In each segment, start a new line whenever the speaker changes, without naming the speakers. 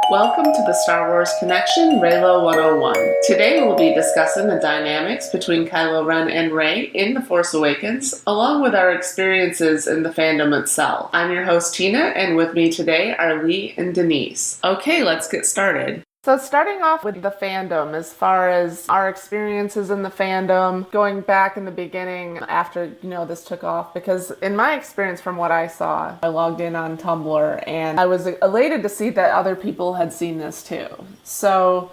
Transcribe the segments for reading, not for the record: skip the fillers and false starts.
Welcome to the Star Wars Connection, Reylo 101. Today we'll be discussing the dynamics between Kylo Ren and Rey in The Force Awakens, along with our experiences in the fandom itself. I'm your host Tina, and with me today are Lee and Denise. Okay, let's get started. So starting off with the fandom, as far as our experiences in the fandom, going back in the beginning after, this took off, because in my experience from what I saw, I logged in on Tumblr and I was elated to see that other people had seen this too. So,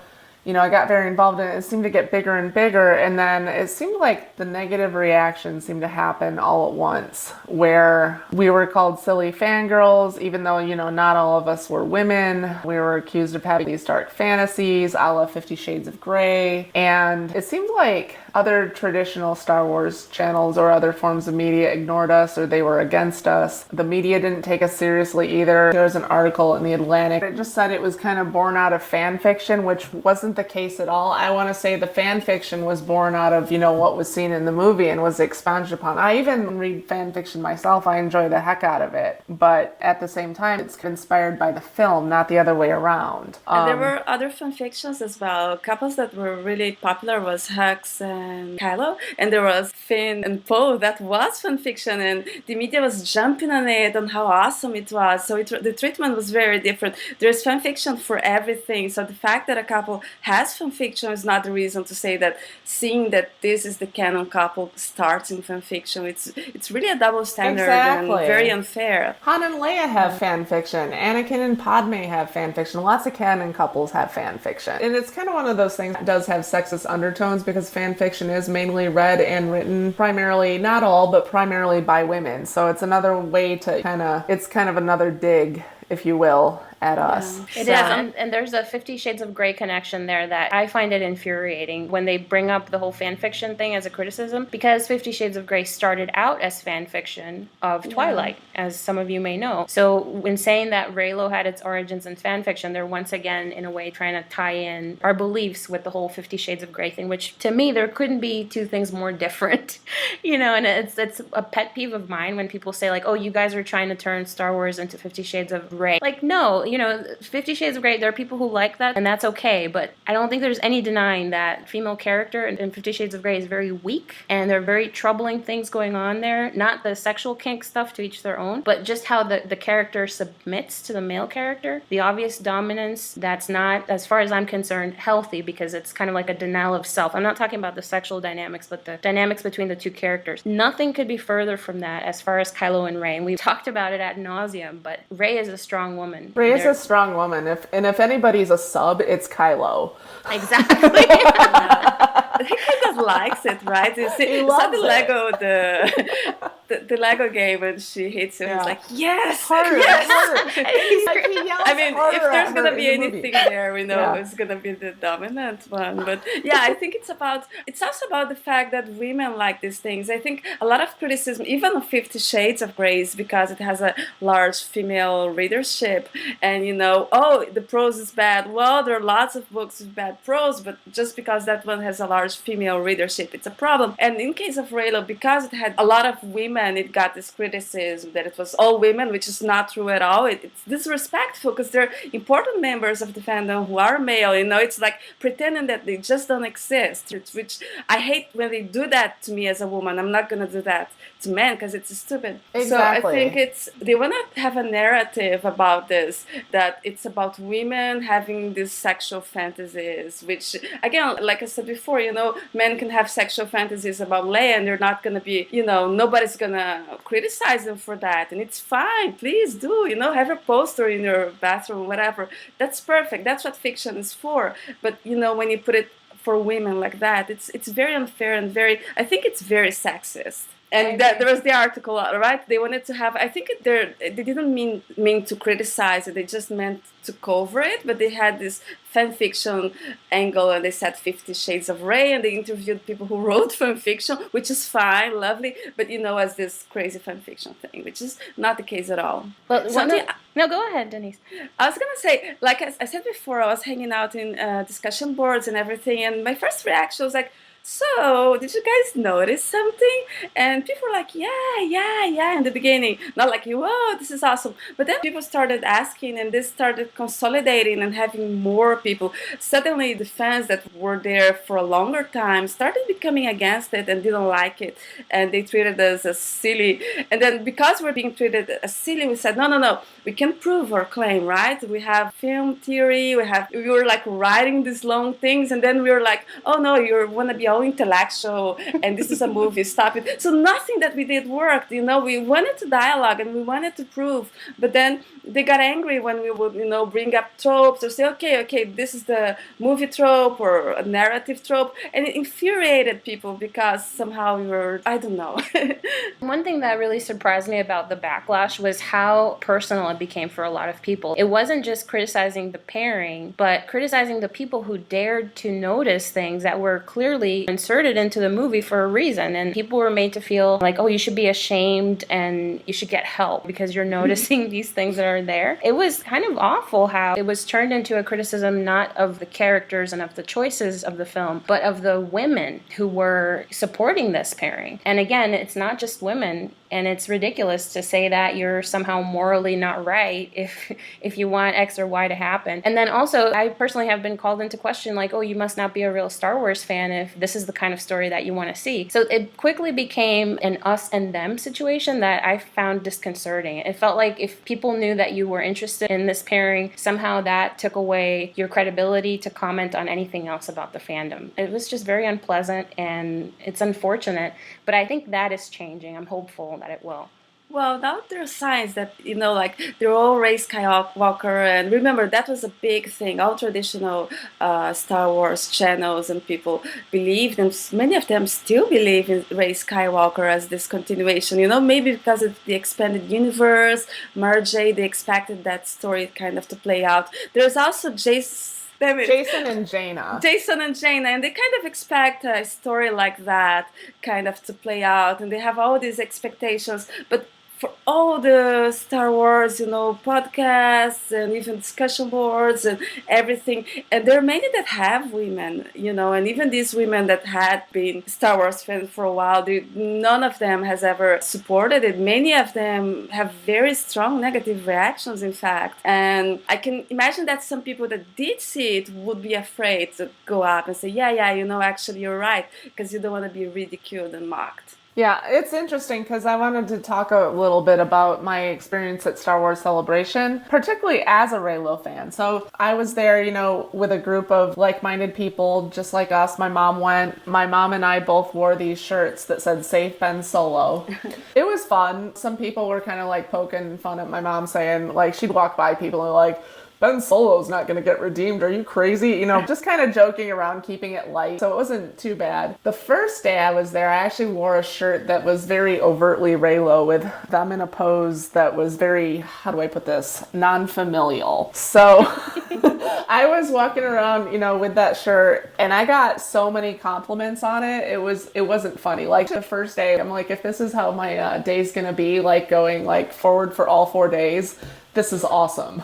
I got very involved in it. It seemed to get bigger and bigger, and then it seemed like the negative reactions seemed to happen all at once, where we were called silly fangirls, even though, not all of us were women. We were accused of having these dark fantasies, a la 50 Shades of Grey, and it seemed like other traditional Star Wars channels or other forms of media ignored us, or they were against us. The media didn't take us seriously either. There was an article in The Atlantic that just said it was kind of born out of fan fiction, which wasn't the case at all. I want to say the fan fiction was born out of, what was seen in the movie and was expanded upon. I even read fan fiction myself. I enjoy the heck out of it. But at the same time, it's inspired by the film, not the other way around.
And there were other fan fictions as well. Couples that were really popular was Hux and Kylo, and there was Finn and Poe. That was fan fiction, and the media was jumping on it, on how awesome it was. So the treatment was very different. There's fan fiction for everything. So the fact that a couple has fan fiction is not the reason to say that seeing that this is the canon couple starts in fan fiction. It's really a double standard and very unfair.
Han and Leia have fan fiction. Anakin and Padme have fan fiction. Lots of canon couples have fan fiction. And it's kind of one of those things that does have sexist undertones, because fan fiction is mainly read and written primarily, not all, but primarily by women. So it's another way to it's kind of another dig, if you will, at us.
Yeah. It is, and there's a 50 Shades of Grey connection there that I find it infuriating when they bring up the whole fan fiction thing as a criticism, because 50 Shades of Grey started out as fan fiction of Twilight, as some of you may know. So when saying that Reylo had its origins in fan fiction, they're once again, in a way, trying to tie in our beliefs with the whole 50 Shades of Grey thing, which to me, there couldn't be two things more different, and it's a pet peeve of mine when people say, like, oh, you guys are trying to turn Star Wars into 50 Shades of Grey. Like, no, 50 Shades of Grey, there are people who like that, and that's okay, but I don't think there's any denying that female character in 50 Shades of Grey is very weak, and there are very troubling things going on there. Not the sexual kink stuff, to each their own, but just how the character submits to the male character. The obvious dominance that's not, as far as I'm concerned, healthy, because it's kind of like a denial of self. I'm not talking about the sexual dynamics, but the dynamics between the two characters. Nothing could be further from that as far as Kylo and Rey, and we've talked about it ad nauseum, but Rey is a strong woman.
Rey is a strong woman. If anybody's a sub, it's Kylo.
Exactly.
I think he just likes it, right? You see, the Lego, the Lego game, and she hits him. He's like, yes,
harder,
yes.
Harder. He yells
I mean, if there's gonna be anything there, we know it's gonna be the dominant one. But yeah, I think it's also about the fact that women like these things. I think a lot of criticism, even of 50 Shades of Grey, is because it has a large female readership, and the prose is bad. Well, there are lots of books with bad prose, but just because that one has a large female readership, it's a problem. And in case of Reylo, because it had a lot of women, it got this criticism that it was all women, which is not true at all. It's disrespectful, because they're important members of the fandom who are male. It's like pretending that they just don't exist, which I hate when they do that to me as a woman. I'm not gonna do that to men, because it's stupid.
Exactly.
So I think they want to have a narrative about this, that it's about women having these sexual fantasies, which, again, like I said before, men can have sexual fantasies about Leia, and they're not going to be, nobody's going to criticize them for that. And it's fine. Please do, have a poster in your bathroom, whatever. That's perfect. That's what fiction is for. But, when you put it for women like that, it's very unfair and I think it's very sexist. And there was the article, right? They wanted to have, I think they didn't mean to criticize it, they just meant to cover it, but they had this fan fiction angle, and they said 50 Shades of Rey, and they interviewed people who wrote fan fiction, which is fine, lovely, but as this crazy fan fiction thing, which is not the case at all.
Well, no, go ahead, Denise.
I was going to say, like I said before, I was hanging out in discussion boards and everything, and my first reaction was like, so did you guys notice something? And people were like, yeah, in the beginning. Not like, whoa, this is awesome. But then people started asking, and this started consolidating and having more people. Suddenly, the fans that were there for a longer time started becoming against it and didn't like it. And they treated us as silly. And then because we're being treated as silly, we said, no, we can prove our claim, right? We have film theory, we were like writing these long things, and then we were like, oh no, you want to be all intellectual, and this is a movie, stop it. So nothing that we did worked, we wanted to dialogue and we wanted to prove, but then they got angry when we would, bring up tropes or say, okay, this is the movie trope or a narrative trope, and it infuriated people because somehow we were, I don't know.
One thing that really surprised me about the backlash was how personal it became for a lot of people. It wasn't just criticizing the pairing, but criticizing the people who dared to notice things that were clearly inserted into the movie for a reason. And people were made to feel like, oh, you should be ashamed and you should get help because you're noticing these things that are there. It was kind of awful how it was turned into a criticism not of the characters and of the choices of the film, but of the women who were supporting this pairing. And again, it's not just women. And it's ridiculous to say that you're somehow morally not right if you want X or Y to happen. And then also, I personally have been called into question, like, oh, you must not be a real Star Wars fan if this is the kind of story that you want to see. So it quickly became an us and them situation that I found disconcerting. It felt like if people knew that you were interested in this pairing, somehow that took away your credibility to comment on anything else about the fandom. It was just very unpleasant, and it's unfortunate. But I think that is changing. I'm hopeful that it will.
Well, now there are signs that, like they're all Rey Skywalker, and remember that was a big thing. All traditional Star Wars channels and people believed, and many of them still believe in Rey Skywalker as this continuation. Maybe because of the expanded universe, Marjay, they expected that story kind of to play out. There's also Jason and Jaina, and they kind of expect a story like that kind of to play out, and they have all these expectations. But for all the Star Wars, podcasts and even discussion boards and everything, and there are many that have women, and even these women that had been Star Wars fans for a while, none of them has ever supported it. Many of them have very strong negative reactions, in fact, and I can imagine that some people that did see it would be afraid to go up and say, yeah, actually you're right, because you don't want to be ridiculed and mocked.
Yeah, it's interesting because I wanted to talk a little bit about my experience at Star Wars Celebration, particularly as a Reylo fan. So I was there, with a group of like-minded people just like us. My mom went. My mom and I both wore these shirts that said "Safe Ben Solo." It was fun. Some people were kind of like poking fun at my mom, saying like she'd walk by people and like, Ben Solo's not going to get redeemed. Are you crazy? Just kind of joking around, keeping it light. So it wasn't too bad. The first day I was there, I actually wore a shirt that was very overtly Reylo with them in a pose that was very, how do I put this, non-familial. So I was walking around, with that shirt, and I got so many compliments on it. It wasn't funny. Like the first day, I'm like, if this is how my day's going to be, like going like forward for all 4 days, this is awesome.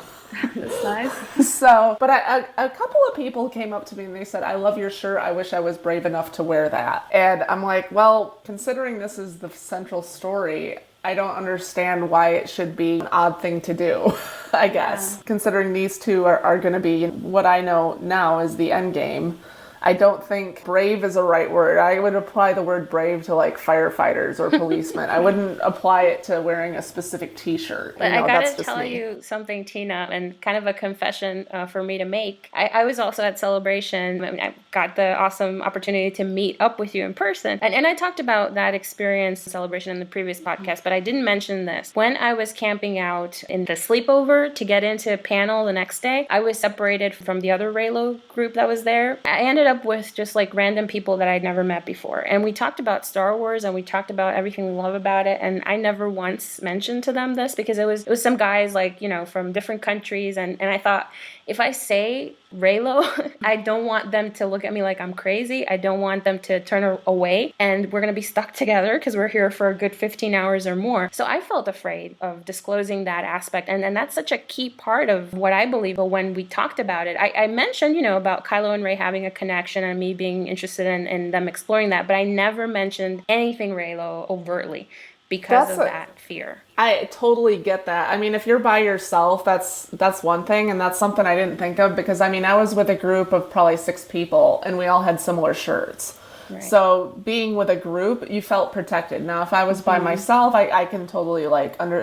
That's nice.
So, but a couple of people came up to me and they said, I love your shirt. I wish I was brave enough to wear that. And I'm like, well, considering this is the central story, I don't understand why it should be an odd thing to do, I guess. Yeah. Considering these two are going to be what I know now is the end game. I don't think brave is a right word. I would apply the word brave to like firefighters or policemen. I wouldn't apply it to wearing a specific t-shirt.
But I gotta tell you something, Tina, and kind of a confession for me to make. I was also at Celebration. I got the awesome opportunity to meet up with you in person. And I talked about that experience Celebration in the previous podcast, but I didn't mention this. When I was camping out in the sleepover to get into a panel the next day, I was separated from the other Reylo group that was there. I ended up with just like random people that I'd never met before. And we talked about Star Wars and we talked about everything we love about it. And I never once mentioned to them this because it was some guys like, from different countries. And I thought, if I say Reylo, I don't want them to look at me like I'm crazy. I don't want them to turn away and we're going to be stuck together because we're here for a good 15 hours or more. So I felt afraid of disclosing that aspect. And that's such a key part of what I believe when we talked about it. I mentioned, about Kylo and Rey having a connection connection and me being interested in them exploring that. But I never mentioned anything Reylo overtly because of that fear.
I totally get that. I mean, if you're by yourself, that's one thing, and that's something I didn't think of because, I mean, I was with a group of probably 6 people, and we all had similar shirts. Right. So being with a group, you felt protected. Now, if I was by myself, I can totally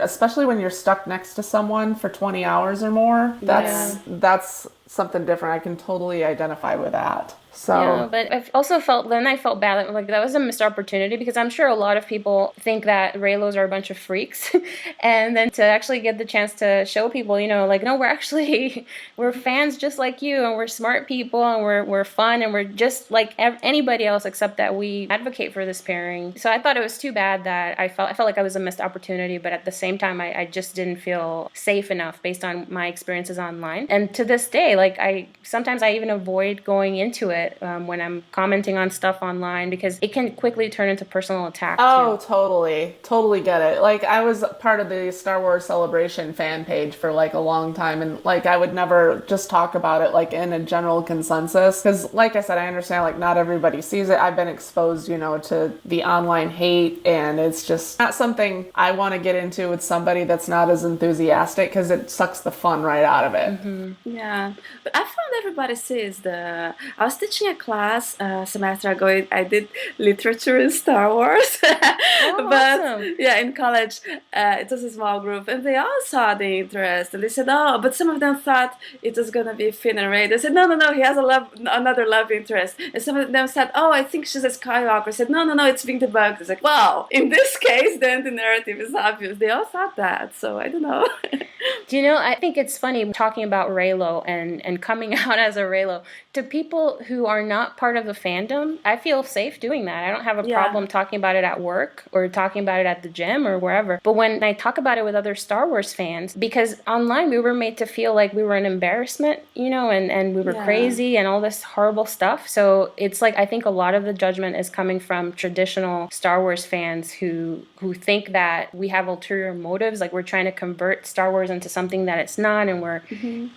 especially when you're stuck next to someone for 20 hours or more, that's something different. I can totally identify with that. So
yeah, but I also felt bad, like that was a missed opportunity because I'm sure a lot of people think that Reylos are a bunch of freaks, and then to actually get the chance to show people, no, we're fans just like you, and we're smart people, and we're fun, and we're just like anybody else except that we advocate for this pairing. So I thought it was too bad that I felt like I was a missed opportunity, but at the same time I just didn't feel safe enough based on my experiences online. And to this day, sometimes I even avoid going into it when I'm commenting on stuff online because it can quickly turn into personal attack.
Oh, too. Totally get it. I was part of the Star Wars Celebration fan page for a long time, and I would never just talk about it in a general consensus because, like I said, I understand not everybody sees it. I've been exposed, to the online hate, and it's just not something I want to get into with somebody that's not as enthusiastic because it sucks the fun right out of it.
Mm-hmm. Yeah, but I found everybody sees I was teaching a class a semester ago. I did literature in Star Wars, but
awesome.
Yeah, in college it was a small group, and they all saw the interest, and they said, "Oh," but some of them thought it was gonna be Finn and Rey. They said, "No, he has another love interest," and some of them said, "Oh, I think she's a Skywalker." I said, "No, it's being debunked." It's like, wow, in this case, then the narrative is obvious. They all thought that, so I don't know.
Do you know, I think it's funny talking about Reylo and coming out as a Reylo. To people who are not part of the fandom, I feel safe doing that. I don't have a problem talking about it at work or talking about it at the gym or wherever. But when I talk about it with other Star Wars fans, because online we were made to feel like we were an embarrassment, and we were crazy and all this horrible stuff. So it's I think a lot of the judgment is coming from traditional Star Wars fans who think that we have ulterior motives, we're trying to convert Star Wars into something that it's not, and we're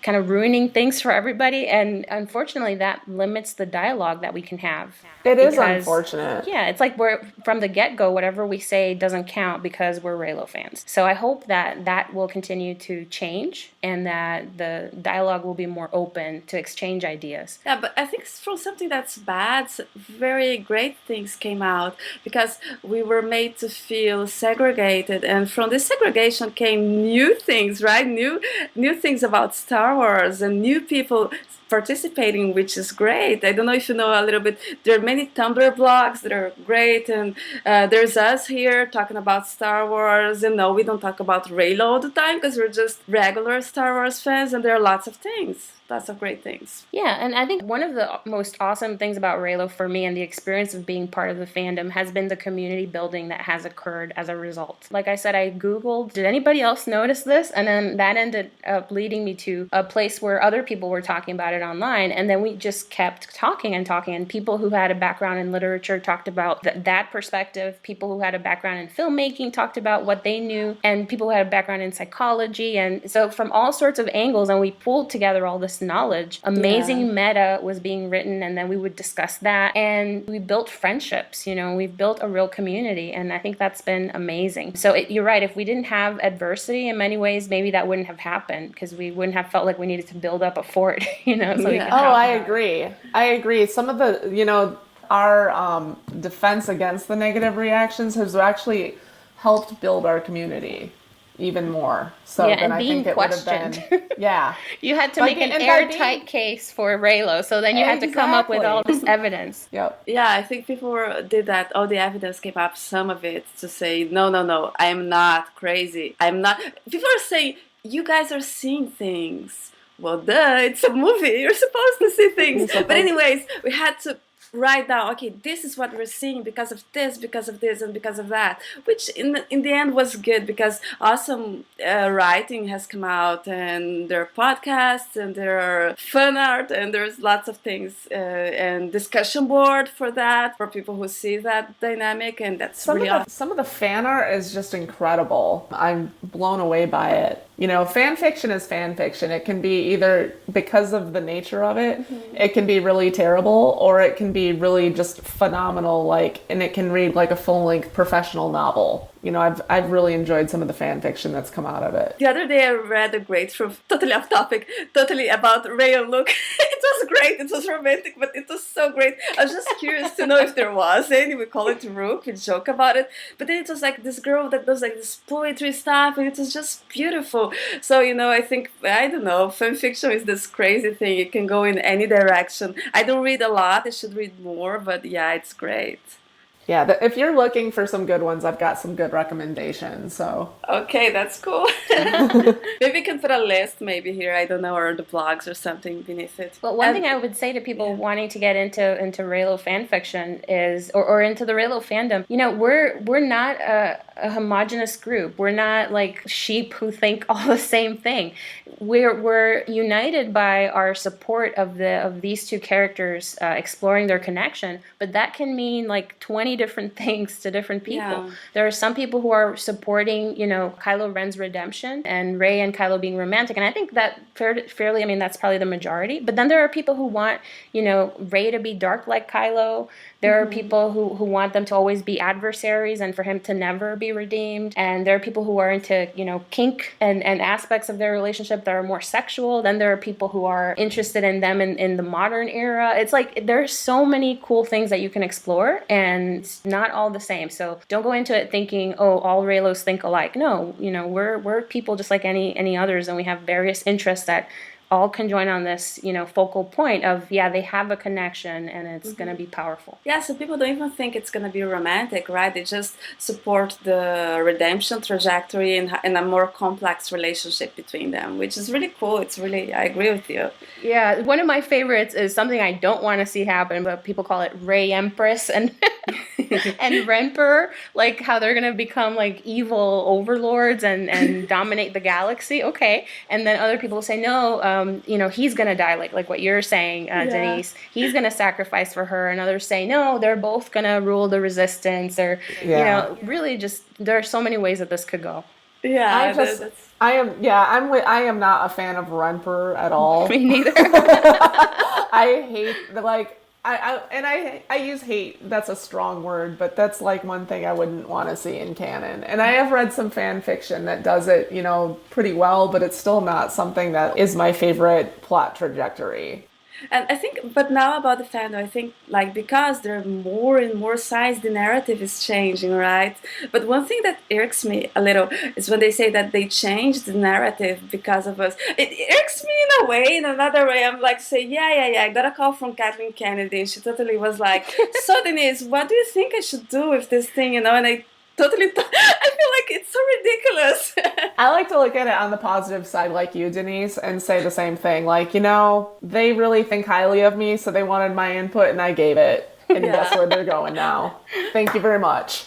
kind of ruining things for everybody. And unfortunately, that limits the dialogue that we can have.
It is unfortunate.
Yeah, it's we're from the get-go, whatever we say doesn't count because we're Reylo fans. So I hope that will continue to change and that the dialogue will be more open to exchange ideas.
Yeah, but I think from something that's bad, very great things came out because we were made to feel segregated, and from this segregation came new things, right? New things about Star Wars and new people participating, which is great. I don't know if you know a little bit. There are many Tumblr blogs that are great, and there's us here talking about Star Wars. And no, we don't talk about Reylo all the time because we're just regular Star Wars fans, and there are lots of things. Lots of great things.
Yeah, and I think one of the most awesome things about Reylo for me and the experience of being part of the fandom has been the community building that has occurred as a result. Like I said, I Googled, did anybody else notice this? And then that ended up leading me to a place where other people were talking about it online. And then we just kept talking, and people who had a background in literature talked about that perspective. People who had a background in filmmaking talked about what they knew, and people who had a background in psychology. And so from all sorts of angles, and we pulled together all this knowledge. Amazing meta was being written, and then we would discuss that, and we built friendships. We've built a real community, and I think that's been amazing. So you're right, if we didn't have adversity in many ways, maybe that wouldn't have happened because we wouldn't have felt like we needed to build up a fort.
I agree. Some of the our defense against the negative reactions has actually helped build our community even more. So then I think it would have been,
you had to make an airtight case for Reylo, so then you had to come up with all this evidence.
Yep.
Yeah, I think people did that. All the evidence came up, some of it, to say, no, I'm not crazy. I'm not. People are saying, you guys are seeing things. Well, duh, it's a movie. You're supposed to see things. But anyways, we had to write down, okay, this is what we're seeing because of this, and because of that, which in the end was good, because awesome writing has come out, and there are podcasts, and there are fan art, and there's lots of things, and discussion board for that, for people who see that dynamic, and that's really awesome.
Some of the fan art is just incredible. I'm blown away by it. You know, fan fiction is fan fiction. It can be either because of the nature of it, it can be really terrible, or it can be really just phenomenal, and it can read like a full-length professional novel. You know, I've really enjoyed some of the fan fiction that's come out of it.
The other day I read a great, totally off topic, totally about Reylo look. It was great, it was romantic, but it was so great. I was just curious to know if there was any. We call it Rook, we joke about it. But then it was like this girl that does like this poetry stuff, and it was just beautiful. So, you know, I think, I don't know, fan fiction is this crazy thing. It can go in any direction. I don't read a lot, I should read more, but yeah, it's great.
Yeah, if you're looking for some good ones, I've got some good recommendations. So
okay, that's cool. Maybe we can put a list maybe here, I don't know, or the blogs or something beneath it.
Well, one thing I would say to people wanting to get into Reylo fan fiction is, or into the Reylo fandom, you know, we're not a homogenous group. We're not like sheep who think all the same thing. We're united by our support of these two characters exploring their connection, but that can mean like 20 different things to different people. Yeah. There are some people who are supporting, you know, Kylo Ren's redemption and Rey and Kylo being romantic, and I think that fairly, I mean, that's probably the majority. But then there are people who want, you know, Rey to be dark like Kylo. There are people who want them to always be adversaries and for him to never be redeemed. And there are people who are into, you know, kink and aspects of their relationship that are more sexual. Then there are people who are interested in them in the modern era. It's like there's so many cool things that you can explore, and it's not all the same. So don't go into it thinking, oh, all Reylos think alike. No, you know, we're people just like any others, and we have various interests that all can join on this, you know, focal point of, yeah, they have a connection, and it's going to be powerful.
Yeah, so people don't even think it's going to be romantic, right? They just support the redemption trajectory and a more complex relationship between them, which is really cool. It's really, I agree with you.
Yeah, one of my favorites is something I don't want to see happen, but people call it Rey Empress and and Remper, like how they're going to become like evil overlords and dominate the galaxy. Okay. And then other people say, no, you know, he's going to die, like what you're saying, Denise. He's going to sacrifice for her. And others say, no, they're both going to rule the resistance, or, you know, really just, there are so many ways that this could go.
Yeah,
I am not a fan of Remper at all.
Me neither.
I hate I use hate, that's a strong word, but that's like one thing I wouldn't want to see in canon. And I have read some fan fiction that does it, you know, pretty well, but it's still not something that is my favorite plot trajectory.
And I think, but now about the fandom, I think, like, because there are more and more sides, the narrative is changing, right? But one thing that irks me a little is when they say that they changed the narrative because of us. It irks me in a way. In another way, I'm like, say, yeah. I got a call from Kathleen Kennedy, and she totally was like, so Denise, what do you think I should do with this thing, you know? And I totally, I feel like it's so ridiculous.
I like to look at it on the positive side like you, Denise, and say the same thing. Like, you know, they really think highly of me, so they wanted my input and I gave it. And that's where they're going now. Thank you very much.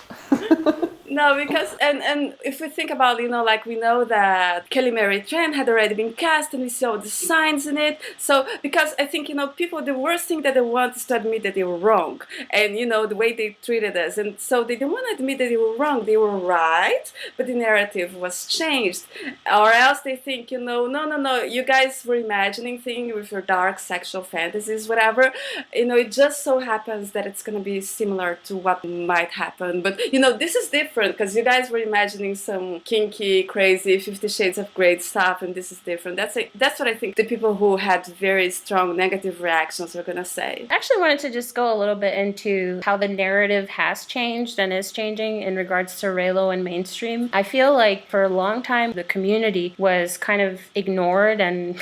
No, because, and if we think about, you know, like we know that Kelly Mary Tran had already been cast and we saw the signs in it. So, because I think, you know, people, the worst thing that they want is to admit that they were wrong. And, you know, the way they treated us. And so they didn't want to admit that they were wrong. They were right, but the narrative was changed. Or else they think, you know, no, you guys were imagining things with your dark sexual fantasies, whatever. You know, it just so happens that it's going to be similar to what might happen. But, you know, this is different, because you guys were imagining some kinky, crazy 50 Shades of Grey stuff, and this is different. That's what I think the people who had very strong negative reactions are going to say.
I actually wanted to just go a little bit into how the narrative has changed and is changing in regards to Reylo and mainstream. I feel like for a long time, the community was kind of ignored, and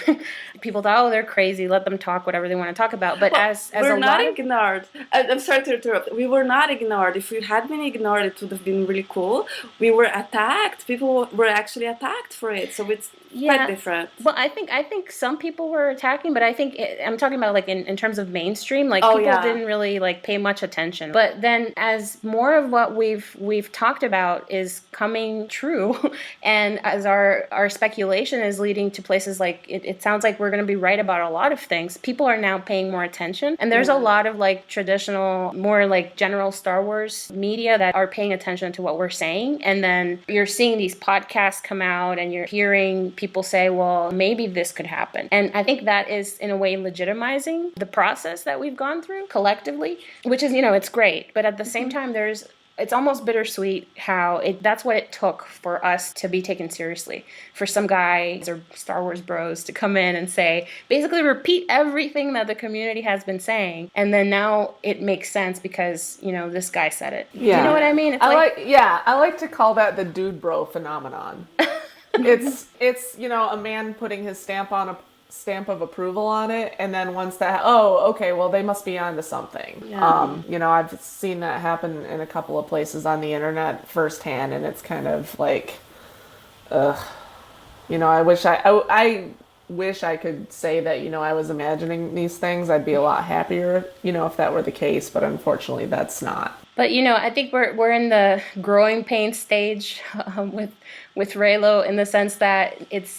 people thought, oh, they're crazy, let them talk whatever they want to talk about. But as
we're not ignored. I'm sorry to interrupt. We were not ignored. If we had been ignored, it would have been really cool. We were attacked. People were actually attacked for it. So it's quite different.
Well, I think some people were attacking, but I think I'm talking about like in terms of mainstream, like
Oh,
people
yeah.
didn't really like pay much attention. But then as more of what we've talked about is coming true, and as our speculation is leading to places like it sounds like we're going to be right about a lot of things, people are now paying more attention. And there's a lot of like traditional, more like general Star Wars media that are paying attention to what we're saying. And then you're seeing these podcasts come out and you're hearing people say, well, maybe this could happen. And I think that is in a way legitimizing the process that we've gone through collectively, which is, it's great. But at the same time, it's almost bittersweet how that's what it took for us to be taken seriously. For some guys or Star Wars bros to come in and say, basically repeat everything that the community has been saying. And then now it makes sense because, this guy said it.
Yeah.
You know what I mean? It's
I like to call that the dude bro phenomenon. It's a man putting his stamp of approval on it, and then once that, okay, well, they must be onto something.
Yeah.
I've seen that happen in a couple of places on the internet firsthand, and it's kind of like, I wish I could say that, I was imagining these things. I'd be a lot happier, if that were the case, but unfortunately that's not.
But I think we're in the growing pain stage with Reylo, in the sense that it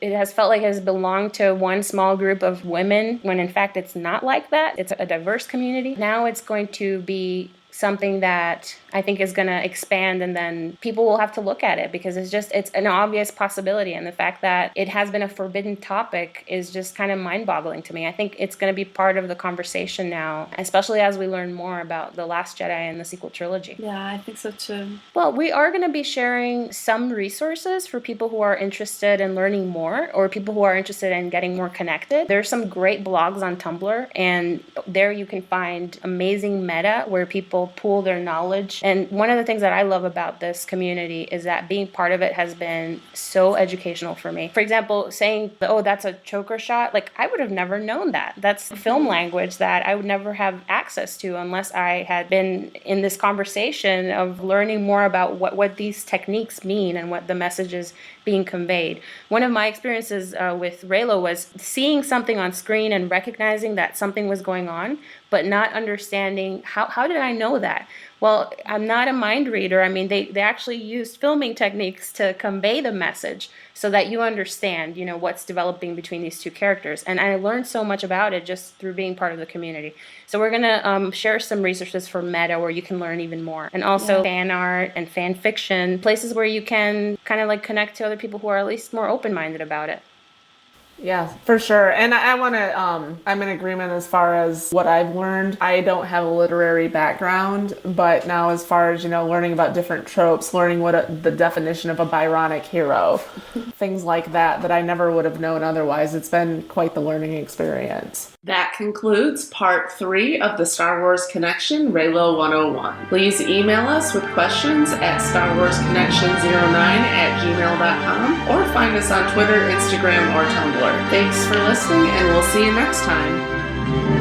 has felt like it has belonged to one small group of women, when in fact it's not like that. It's a diverse community. Now it's going to be something that I think is going to expand, and then people will have to look at it because it's an obvious possibility. And the fact that it has been a forbidden topic is just kind of mind-boggling to me. I think it's going to be part of the conversation now, especially as we learn more about The Last Jedi and the sequel trilogy.
Yeah, I think so too.
Well, we are going to be sharing some resources for people who are interested in learning more, or people who are interested in getting more connected. There's some great blogs on Tumblr, and there you can find amazing meta where people pool their knowledge. And one of the things that I love about this community is that being part of it has been so educational for me. For example, saying, that's a choker shot, like I would have never known that. That's film language that I would never have access to unless I had been in this conversation of learning more about what these techniques mean and what the message is being conveyed. One of my experiences with Reylo was seeing something on screen and recognizing that something was going on, but not understanding how did I know that? Well, I'm not a mind reader. I mean, they actually used filming techniques to convey the message so that you understand, what's developing between these two characters. And I learned so much about it just through being part of the community. So we're going to share some resources for meta where you can learn even more. And also fan art and fan fiction, places where you can kind of like connect to other people who are at least more open-minded about it.
Yeah, for sure. And I want to, I'm in agreement as far as what I've learned. I don't have a literary background, but now as far as, learning about different tropes, learning what the definition of a Byronic hero, things like that I never would have known otherwise. It's been quite the learning experience. That concludes part 3 of the Star Wars Connection Reylo 101. Please email us with questions at starwarsconnection09@gmail.com or find us on Twitter, Instagram, or Tumblr. Thanks for listening, and we'll see you next time.